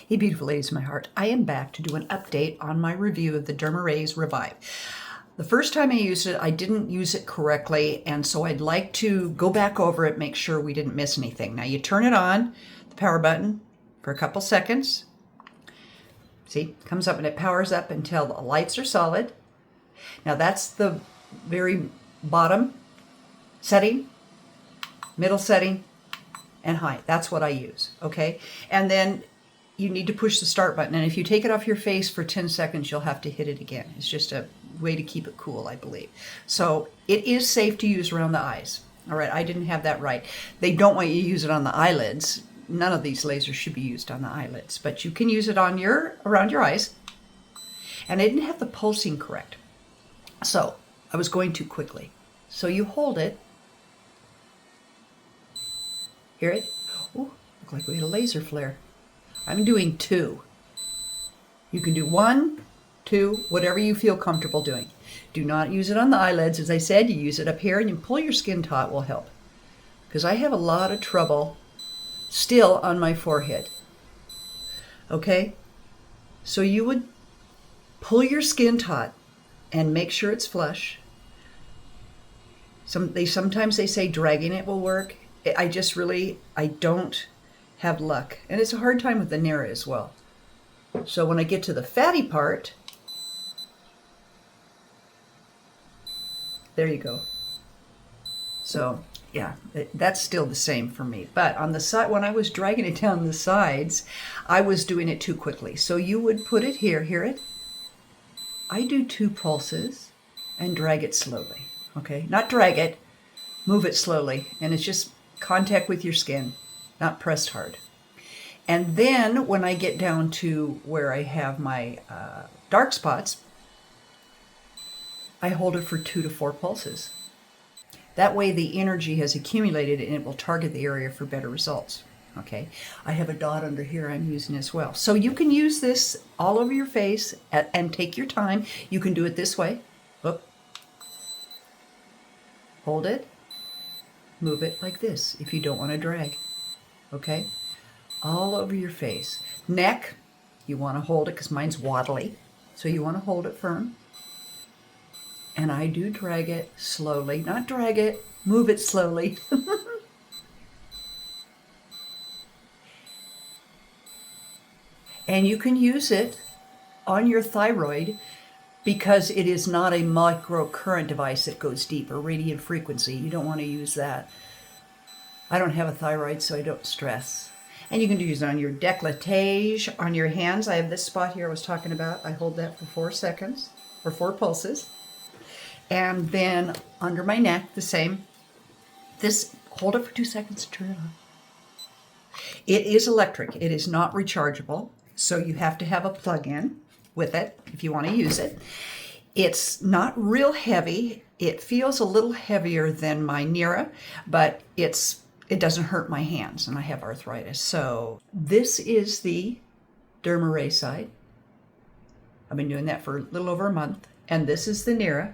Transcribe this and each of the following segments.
Hey beautiful ladies of my heart, I am back to do an update on my review of the DermRays Revive. The first time I used it, I didn't use it correctly, and so I'd like to go back over it, make sure we didn't miss anything. Now you turn it on, the power button, for a couple seconds. See, it comes up and it powers up until the lights are solid. Now that's the very bottom setting, middle setting, and high. That's what I use, okay? And then you need to push the start button, and if you take it off your face for 10 seconds, you'll have to hit it again. It's just a way to keep it cool, I believe. So it is safe to use around the eyes. All right, I didn't have that right. They don't want you to use it on the eyelids. None of these lasers should be used on the eyelids, but you can use it on around your eyes. And I didn't have the pulsing correct. So I was going too quickly. So you hold it. Hear it? Oh, look like we had a laser flare. I'm doing 2. You can do 1, 2, whatever you feel comfortable doing. Do not use it on the eyelids. As I said, you use it up here and you pull your skin taut will help. Because I have a lot of trouble still on my forehead. Okay? So you would pull your skin taut and make sure it's flush. Sometimes they say dragging it will work. I don't have luck. And it's a hard time with the Nira as well. So when I get to the fatty part, there you go. So yeah, that's still the same for me. But on the side, when I was dragging it down the sides, I was doing it too quickly. So you would put it here, hear it? I do 2 pulses and drag it slowly, okay? Not drag it, move it slowly. And it's just contact with your skin, not pressed hard. And then when I get down to where I have my dark spots, I hold it for 2 to 4 pulses. That way the energy has accumulated and it will target the area for better results. Okay, I have a dot under here I'm using as well. So you can use this all over your face and take your time. You can do it this way. Whoop. Hold it. Move it like this if you don't want to drag. Okay? All over your face. Neck, you want to hold it because mine's waddly. So you want to hold it firm. And I do drag it slowly. Not drag it, move it slowly. And you can use it on your thyroid because it is not a microcurrent device that goes deep or radiant frequency. You don't want to use that. I don't have a thyroid, so I don't stress. And you can use it on your décolletage, on your hands. I have this spot here I was talking about. I hold that for 4 seconds, or 4 pulses. And then under my neck, the same. This, hold it for 2 seconds, turn it on. It is electric. It is not rechargeable. So you have to have a plug-in with it if you want to use it. It's not real heavy. It feels a little heavier than my Nira, but it doesn't hurt my hands, and I have arthritis. So this is the DermRays side. I've been doing that for a little over a month. And this is the Nira.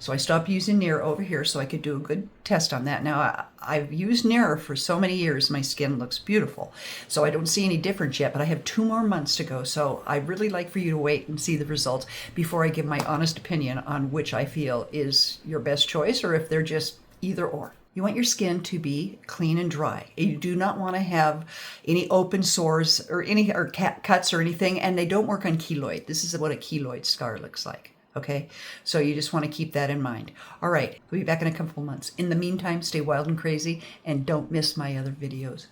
So I stopped using Nira over here so I could do a good test on that. Now, I've used Nira for so many years, my skin looks beautiful. So I don't see any difference yet, but I have 2 more months to go. So I'd really like for you to wait and see the results before I give my honest opinion on which I feel is your best choice or if they're just either or. You want your skin to be clean and dry. You do not want to have any open sores or cuts or anything, and they don't work on keloid. This is what a keloid scar looks like. Okay, so you just want to keep that in mind. All right, we'll be back in a couple of months. In the meantime, stay wild and crazy and don't miss my other videos.